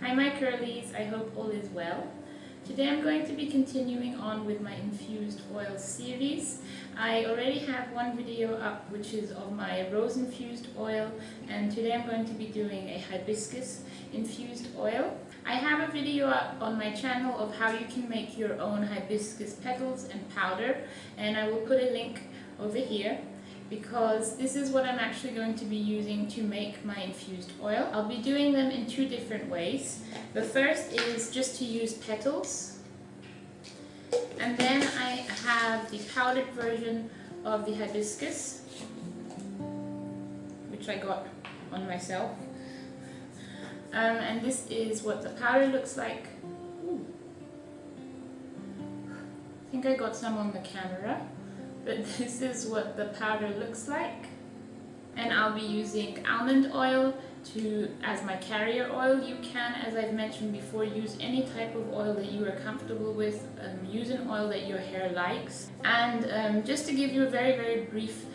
Hi Maicurlies, I hope all is well. Today I'm going to be continuing on with my infused oil series. I already have one video up which is of my rose infused oil, and today I'm going to be doing a hibiscus infused oil. I have a video up on my channel of how you can make your own hibiscus petals and powder, and I will put a link over here, because this is what I'm actually going to be using to make my infused oil. I'll be doing them in two different ways. The first is just to use petals, and then I have the powdered version of the hibiscus, which I got on myself. And this is what the powder looks like. Ooh. I think I got some on the camera. But this is what the powder looks like, and I'll be using almond oil as my carrier oil. You can, as I've mentioned before, use any type of oil that you are comfortable with. Use an oil that your hair likes. And just to give you a very brief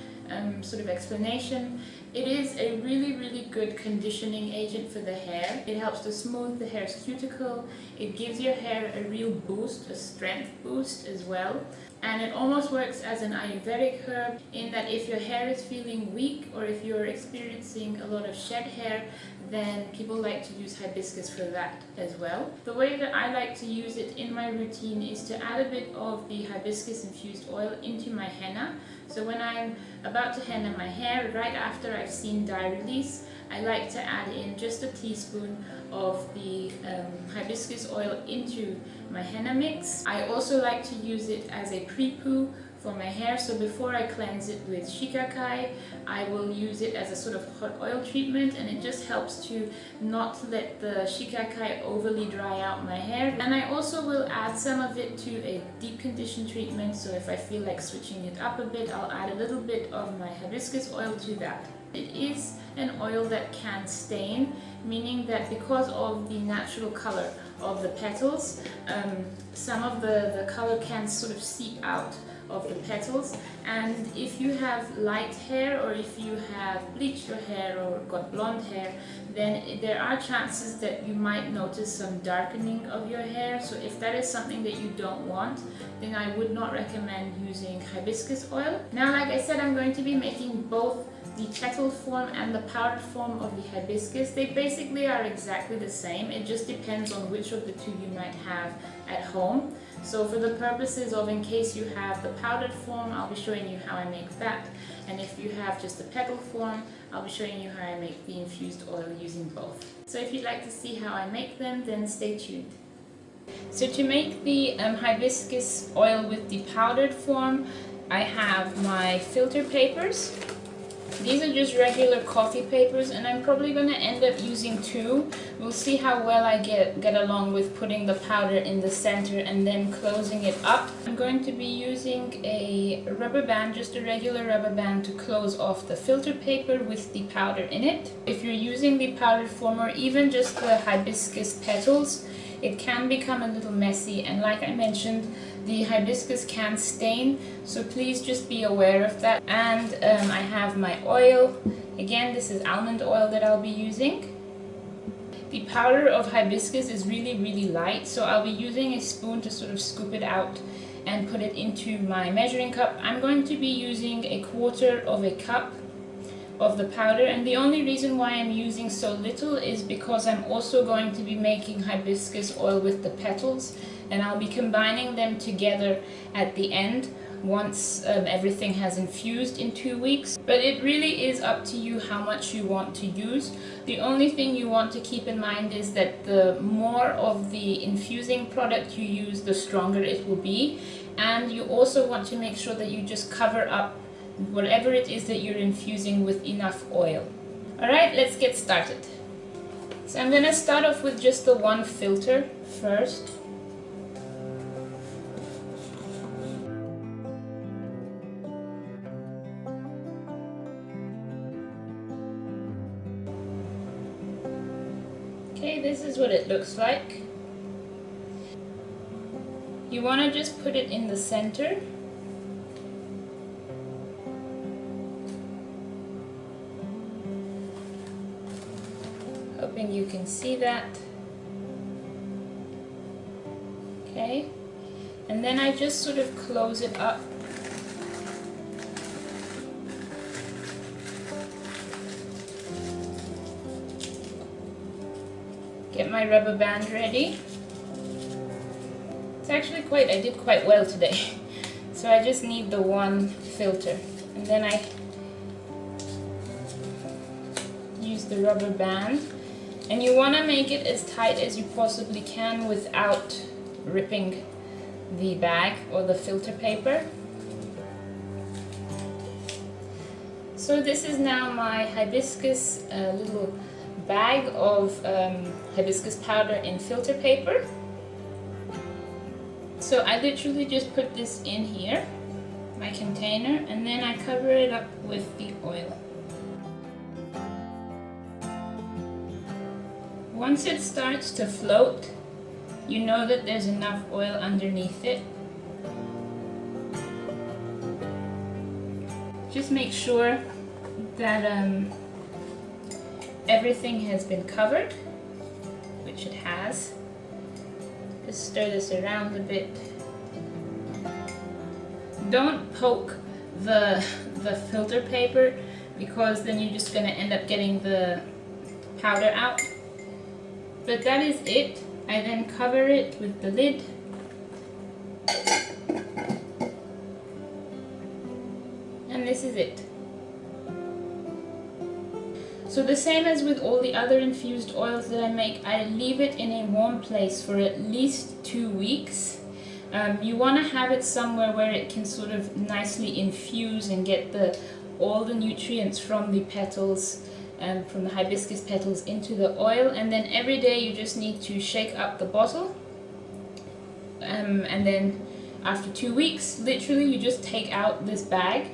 sort of explanation, it is a really good conditioning agent for the hair. It helps to smooth the hair's cuticle. It gives your hair a real boost, a strength boost as well. And it almost works as an Ayurvedic herb, in that if your hair is feeling weak or if you're experiencing a lot of shed hair, then people like to use hibiscus for that as well. The way that I like to use it in my routine is to add a bit of the hibiscus infused oil into my henna. So when I'm about to henna my hair, right after I've seen dye release, I like to add in just a teaspoon of the hibiscus oil into my henna mix. I also like to use it as a pre-poo for my hair. So before I cleanse it with shikakai, I will use it as a sort of hot oil treatment, and it just helps to not let the shikakai overly dry out my hair. And I also will add some of it to a deep condition treatment, so if I feel like switching it up a bit, I'll add a little bit of my hibiscus oil to that. It is an oil that can stain, meaning that because of the natural color of the petals, some of the color can sort of seep out of the petals, and if you have light hair, or if you have bleached your hair or got blonde hair, then there are chances that you might notice some darkening of your hair. So if that is something that you don't want, then I would not recommend using hibiscus oil. Now, like I said, I'm going to be making both the petal form and the powdered form of the hibiscus. They basically are exactly the same. It just depends on which of the two you might have at home. So for the purposes of, in case you have the powdered form, I'll be showing you how I make that. And if you have just the petal form, I'll be showing you how I make the infused oil using both. So if you'd like to see how I make them, then stay tuned. So to make the hibiscus oil with the powdered form, I have my filter papers. These are just regular coffee papers, and I'm probably going to end up using two. We'll see how well I get along with putting the powder in the center and then closing it up. I'm going to be using a rubber band, just a regular rubber band, to close off the filter paper with the powder in it. If you're using the powdered form or even just the hibiscus petals, it can become a little messy, and like I mentioned, the hibiscus can stain, so please just be aware of that. And I have my oil. Again, this is almond oil that I'll be using. The powder of hibiscus is really light, so I'll be using a spoon to sort of scoop it out and put it into my measuring cup. I'm going to be using 1/4 of a cup of the powder, and the only reason why I'm using so little is because I'm also going to be making hibiscus oil with the petals, and I'll be combining them together at the end once everything has infused in 2 weeks. But it really is up to you how much you want to use. The only thing you want to keep in mind is that the more of the infusing product you use, the stronger it will be, and you also want to make sure that you just cover up whatever it is that you're infusing with enough oil. Alright, let's get started. So I'm going to start off with just the one filter first. Okay, this is what it looks like. You want to just put it in the center. Hoping you can see that. Okay, and then I just sort of close it up. Get my rubber band ready. It's actually I did quite well today. So I just need the one filter, and then I use the rubber band, and you want to make it as tight as you possibly can without ripping the bag or the filter paper. So this is now my hibiscus little bag of hibiscus powder in filter paper. So I literally just put this in here, my container, and then I cover it up with the oil. Once it starts to float, you know that there's enough oil underneath it. Just make sure that everything has been covered, which it has. Just stir this around a bit. Don't poke the filter paper, because then you're just going to end up getting the powder out. But that is it. I then cover it with the lid. And this is it. So the same as with all the other infused oils that I make, I leave it in a warm place for at least 2 weeks. You want to have it somewhere where it can sort of nicely infuse and get all the nutrients from the petals, from the hibiscus petals into the oil. And then every day you just need to shake up the bottle. And then after 2 weeks, literally you just take out this bag.